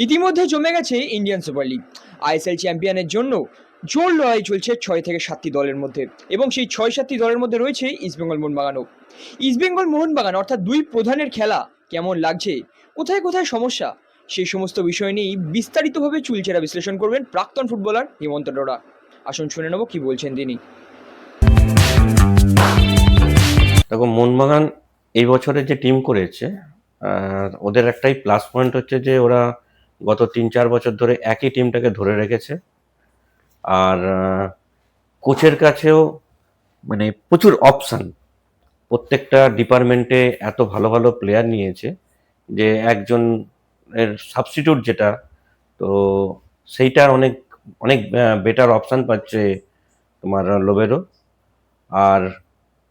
ইতিমধ্যে জমে গেছে ইন্ডিয়ান সুপার লিগ। আইএসএল চ্যাম্পিয়নের জন্য জোর লড়াই চলছে 6 থেকে 7টি দলের মধ্যে, এবং সেই 6-7টি দলের মধ্যে রয়েছে ইস্টবেঙ্গল মোহনবাগানও। ইস্টবেঙ্গল মোহনবাগান অর্থাৎ দুই প্রধানের খেলা কেমন লাগছে, কোথায় কোথায় সমস্যা, সেই সমস্ত বিষয় নিয়েই বিস্তারিতভাবে চুলচেরা বিশ্লেষণ করবেন প্রাক্তন ফুটবলার হেমন্ত ডোরা। আসুন শুনে নেব কি বলছেন তিনি। দেখো, মোহনবাগান এই বছরে যে টিম করেছে, ওদের একটাই প্লাস পয়েন্ট হচ্ছে যে ওরা গত 3-4 বছর ধরে একই টিমটাকে ধরে রেখেছে। আর কোচের কাছেও মানে প্রচুর অপশান, প্রত্যেকটা ডিপার্টমেন্টে এত ভালো ভালো প্লেয়ার নিয়েছে যে একজন এর সাবস্টিটিউট যেটা, তো সেইটা অনেক অনেক বেটার অপশান পাচ্ছে তোমার লোবেরো। আর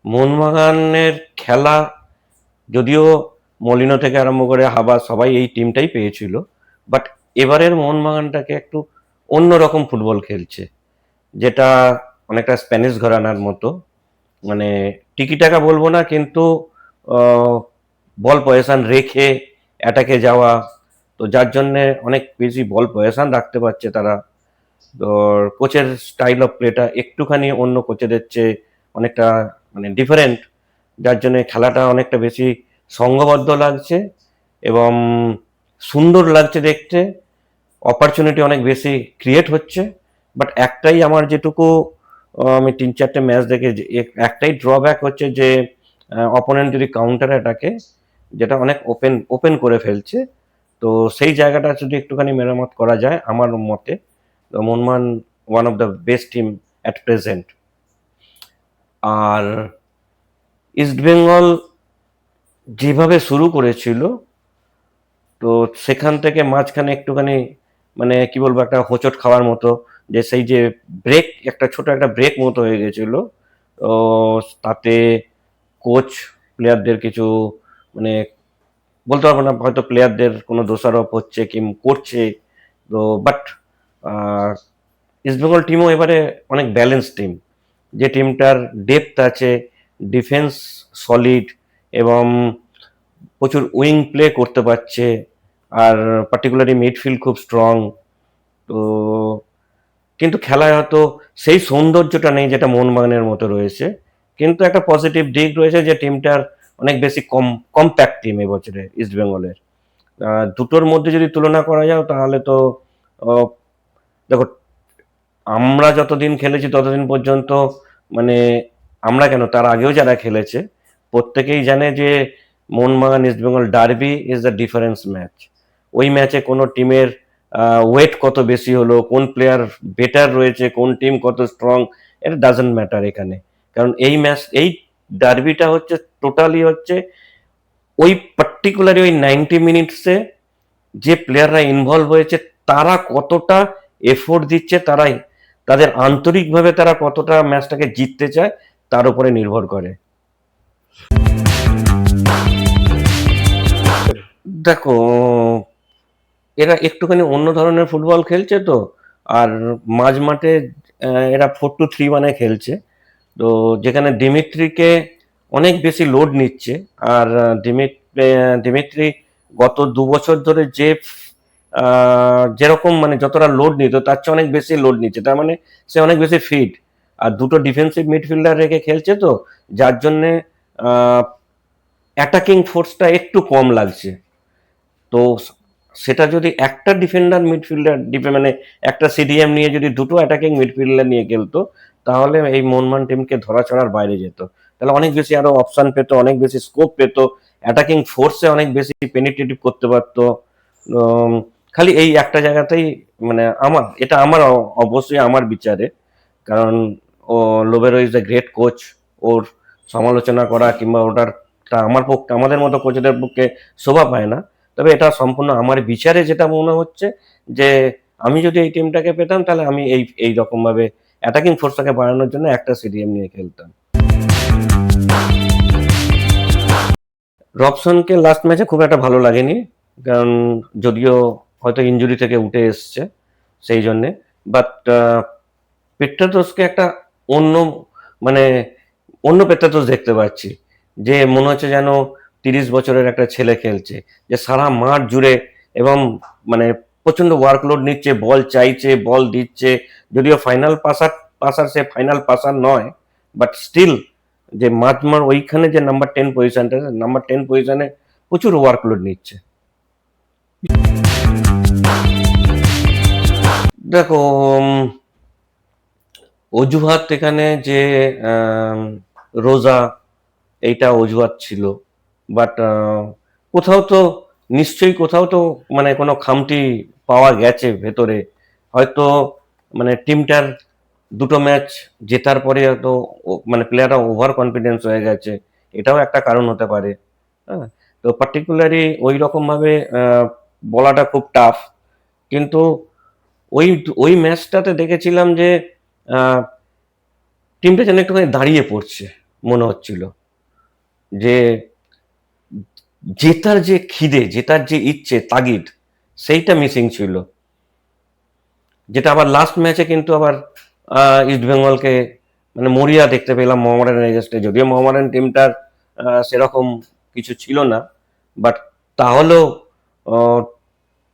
মোহনবাগানের খেলা, যদিও মলিনো থেকে আরম্ভ করে হাবা সবাই এই টিমটাই পেয়েছিল, বাট এবারের মোহনবাগানটাকে একটু অন্যরকম ফুটবল খেলছে, যেটা অনেকটা স্প্যানিশ ঘরানার মতো। মানে টিকি টাকা বলবো না, কিন্তু বল পজিশন রেখে অ্যাটাকে যাওয়া, তো যার জন্যে অনেক বেশি বল পজিশন রাখতে পারছে তারা। তো কোচের স্টাইল অফ প্লেটা একটুখানি অন্য কোচেদের চেয়ে অনেকটা মানে ডিফারেন্ট, যার জন্য খেলাটা অনেকটা বেশি সংঘবদ্ধ লাগছে এবং সুন্দর লাগছে দেখতে। অপরচুনিটি অনেক বেশি ক্রিয়েট হচ্ছে। বাট একটাই আমার যেটুকু আমি 3-4টে ম্যাচ দেখে একটাই ড্রব্যাক হচ্ছে যে অপোনেন্ট যদি কাউন্টার অ্যাটাকে, যেটা অনেক ওপেন ওপেন করে ফেলছে, তো সেই জায়গাটা যদি একটুখানি মেরামত করা যায় আমার মতে, তো Mohun Bagan one of the best team at present. আর ইস্টবেঙ্গল যেভাবে শুরু করেছিল, তো সেখান থেকে মাঝখানে একটুখানি মানে কি বলবো, একটা হোঁচট খাওয়ার মতো, যে সেই যে ব্রেক, একটা ছোট একটা ব্রেক মতো হয়ে গেছিল। তো তাতে কোচ প্লেয়ারদের কিছু মানে বলতে পারবো না, হয়তো প্লেয়ারদের কোনো দোষারোপ হচ্ছে কি করছে। তো বাট ইস্টবেঙ্গল টিমও এবারে অনেক ব্যালেন্স টিম, যে টিমটার ডেপথ আছে, ডিফেন্স সলিড, এবং প্রচুর উইং প্লে করতে পারছে। আর পার্টিকুলারলি মিডফিল্ড খুব স্ট্রং। তো কিন্তু খেলায় হয়তো সেই সৌন্দর্যটা নেই যেটা মোহনবাগানের মতো রয়েছে। কিন্তু একটা পজিটিভ দিক রয়েছে যে টিমটার অনেক বেশি কম্প্যাক্ট টিম এবছরে ইস্টবেঙ্গলের। দুটোর মধ্যে যদি তুলনা করা যায় তাহলে তো আহ, দেখো, আমরা যতদিন খেলেছি ততদিন পর্যন্ত মানে আমরা কেন, তার আগেও যারা খেলেছে প্রত্যেকেই জানে যে Mohun Bagan East Bengal derby is the difference match. ওই ম্যাচে কোনো টিমের ওয়েট কত বেশি হলো, কোন প্লেয়ার বেটার রয়েছে, কোন টিম কত স্ট্রং, এটা ডাজেন্ট ম্যাটার এখানে। কারণ এই ম্যাচ, এই ডার্বিটা হচ্ছে টোটালি হচ্ছে ওই পার্টিকুলারলি ওই 90 মিনিটসে যে প্লেয়াররা ইনভলভ হয়েছে তারা কতটা এফোর্ট দিচ্ছে, তারাই তাদের আন্তরিকভাবে তারা কতটা ম্যাচটাকে জিততে চায় তার উপরে নির্ভর করে। দেখো, এরা একটুখানি অন্য ধরনের ফুটবল খেলছে তো। আর মাঝ মাঠে এরা 4-2-3-1 খেলছে। তো যেখানে দিমিত্রিকে অনেক বেশি লোড নিচ্ছে। আর দিমিত্রি গত 2 বছর ধরে যে যেরকম মানে যতটা লোড নিত তার চেয়ে অনেক বেশি লোড নিচ্ছে, তার মানে সে অনেক বেশি ফিট। আর দুটো ডিফেন্সিভ মিডফিল্ডার রেখে খেলছে, তো যার জন্যে অ্যাটাকিং ফোর্সটা একটু কম লাগছে। তো সেটা যদি একটা ডিফেন্ডার মিডফিল্ডার মানে একটা সিডিএম নিয়ে যদি দুটো অ্যাটাকিং মিডফিল্ডার নিয়ে খেলতো, তাহলে এই মোহনবাগান টিমকে ধরাছড়ার বাইরে যেত। তাহলে অনেক বেশি আরো অপশন পেত, অনেক বেশি স্কোপ পেত, অ্যাটাকিং ফোর্সে অনেক বেশি পেনিট্রেটিভ করতে পারতো। উম, খালি এই একটা জায়গাতেই মানে আমার এটা আমার অবশ্যই আমার বিচারে, কারণ ও লোবেরো ইজ এ গ্রেট কোচ, ওর সমালোচনা করা কিংবা ওটার আমার পক্ষে, আমাদের মতো কোচদের পক্ষে শোভা পায় না। তবে এটা সম্পূর্ণ আমার বিচারে যেটা মনে হচ্ছে যে আমি যদি এই টিমটাকে পেতাম তাহলে আমি এই এই রকম ভাবে অ্যাটাকিং ফোর্সটাকে বাড়ানোর জন্য একটা সিডিএম নিয়ে খেলতাম। রবসনকে লাস্ট ম্যাচে খুব একটা ভালো লাগেনি, কারণ যদিও হয়তো ইনজুরি থেকে উঠে এসছে সেই জন্যে। বাট পেট্রাতোসকে একটা অন্য মানে অন্য পেট্রাতোস দেখতে পাচ্ছি, যে মনে হচ্ছে যেন 30 বছরের একটা ছেলে খেলছে, যে সারা মাঠ জুড়ে এবং মানে প্রচন্ড ওয়ার্কলোড নিচ্ছে, বল চাইছে, বল দিচ্ছে, যদিও ফাইনাল পাসার সে ফাইনাল পাসার নয়, বাট স্টিল যে মাঝমার ওইখানে যে নাম্বার 10 পজিশনে প্রচুর ওয়ার্কলোড নিচ্ছে। দেখো, অজুহাত এখানে যে রোজা, এইটা অজুহাত ছিল, বাট কোথাও তো নিশ্চয়ই কোথাও তো মানে কোনো খামতি পাওয়া গেছে ভেতরে, হয়তো মানে টিমটার দুটো ম্যাচ জেতার পরে হয়তো মানে প্লেয়াররা ওভার কনফিডেন্স হয়ে গেছে, এটাও একটা কারণ হতে পারে। হ্যাঁ, তো পার্টিকুলারলি ওই রকম ভাবে বলাটা খুব টাফ, কিন্তু ওই ওই ম্যাচটাতে দেখেছিলাম যে টিমটা যেন একটুখানি দাঁড়িয়ে পড়ছে মনে হচ্ছিল, যে জেতার যে খিদে, জেতার যে ইচ্ছে, তাগিদ, সেইটা মিসিং ছিল, যেটা আবার লাস্ট ম্যাচে কিন্তু আবার ইস্ট বেঙ্গলকে মানে মরিয়া দেখতে পেলাম মোহামেডানের এগেস্টে। যদিও মোহামেডান টিমটার সেরকম কিছু ছিল না, বাট তাহলেও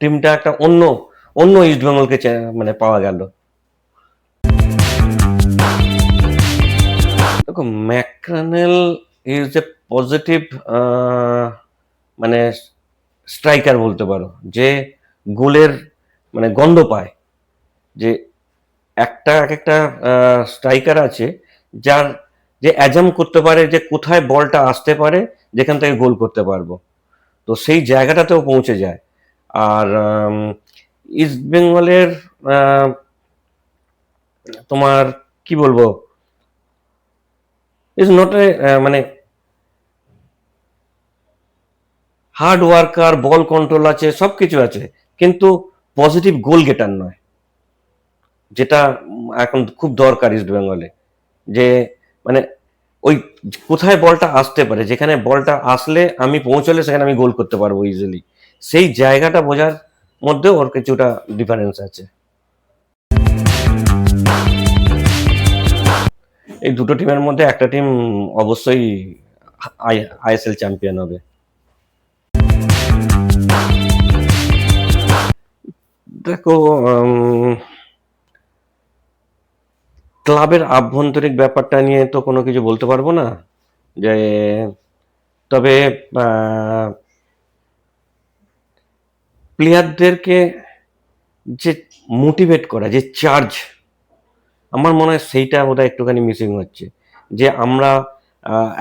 টিমটা একটা অন্য অন্য ইস্ট বেঙ্গলকে মানে পাওয়া গেল। দেখো, ম্যাকগ্রানেল ইজ এ পজিটিভ মানে স্ট্রাইকার বলতে পারো, যে গোলের মানে গন্ধ পায়, যে এক একটা স্ট্রাইকার আছে যার যে অ্যাজাম করতে পারে যে কোথায় বলটা আসতে পারে, যেখান থেকে গোল করতে পারবো, তো সেই জায়গাটাতেও পৌঁছে যায়। আর ইস্ট বেঙ্গলের তোমার কি বলবো, ইজ নট এ মানে হার্ড ওয়ার্কার, বল কন্ট্রোল আছে, সবকিছু আছে, কিন্তু পজিটিভ গোল গেটার নয়, যেটা এখন খুব দরকার ইস্ট বেঙ্গলে। যে মানে ওই কোথায় বলটা আসতে পারে, যেখানে বলটা আসলে আমি পৌঁছলে সেখানে আমি গোল করতে পারবো ইজিলি, সেই জায়গাটা বোঝার মধ্যে ওর কিছুটা ডিফারেন্স আছে। এই দুটো টিমের মধ্যে একটা টিম অবশ্যই আইএসএল চ্যাম্পিয়ন হবে। দেখো, ক্লাবের আভ্যন্তরিক ব্যাপারটা নিয়ে তো কোনো কিছু বলতে পারবো না, যে তবে প্লেয়ারদেরকে যে মোটিভেট করা, যে চার্জ, আমার মনে হয় সেইটা বোধহয় একটুখানি মিসিং হচ্ছে। যে আমরা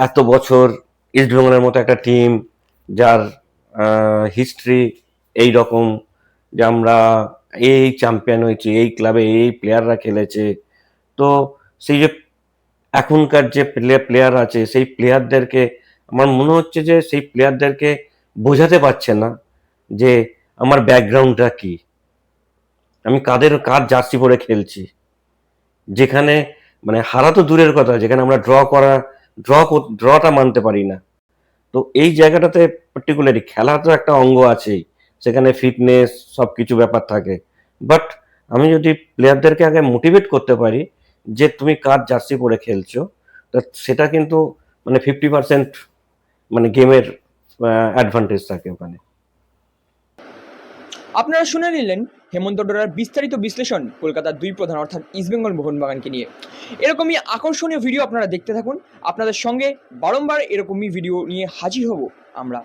এত বছর ইস্ট বেঙ্গলের মতো একটা টিম, যার হিস্ট্রি এই রকম, যে আমরা এই চ্যাম্পিয়ন হয়েছি, এই ক্লাবে এই প্লেয়াররা খেলেছে, তো সেই যে এখনকার যে প্লেয়ার আছে সেই প্লেয়ারদেরকে আমার মনে হচ্ছে যে সেই প্লেয়ারদেরকে বোঝাতে পারছে না যে আমার ব্যাকগ্রাউন্ডটা কি, আমি কার জার্সি পরে খেলছি, যেখানে মানে হারা তো দূরের কথা, যেখানে আমরা ড্রটা মানতে পারি না। তো এই জায়গাটাতে পার্টিকুলারলি খেলা তো একটা অঙ্গ আছেই, সেখানে ফিটনেস সবকিছু ব্যাপার থাকে, বাট আমি যদি প্লেয়ারদেরকে আগে মোটিভেট করতে পারি যে তুমি কার জার্সি পরে খেলছো, তা সেটা কিন্তু মানে 50% মানে গেমের অ্যাডভান্টেজ থাকে ওখানে। আপনারা শুনে নিলেন হেমন্ত ডোরার বিস্তারিত বিশ্লেষণ কলকাতার দুই প্রধান অর্থাৎ ইস্টবেঙ্গল মোহনবাগানকে নিয়ে। এরকমই আকর্ষণীয় ভিডিও আপনারা দেখতে থাকুন, আপনাদের সঙ্গে বারংবার এরকমই ভিডিও নিয়ে হাজির হব আমরা।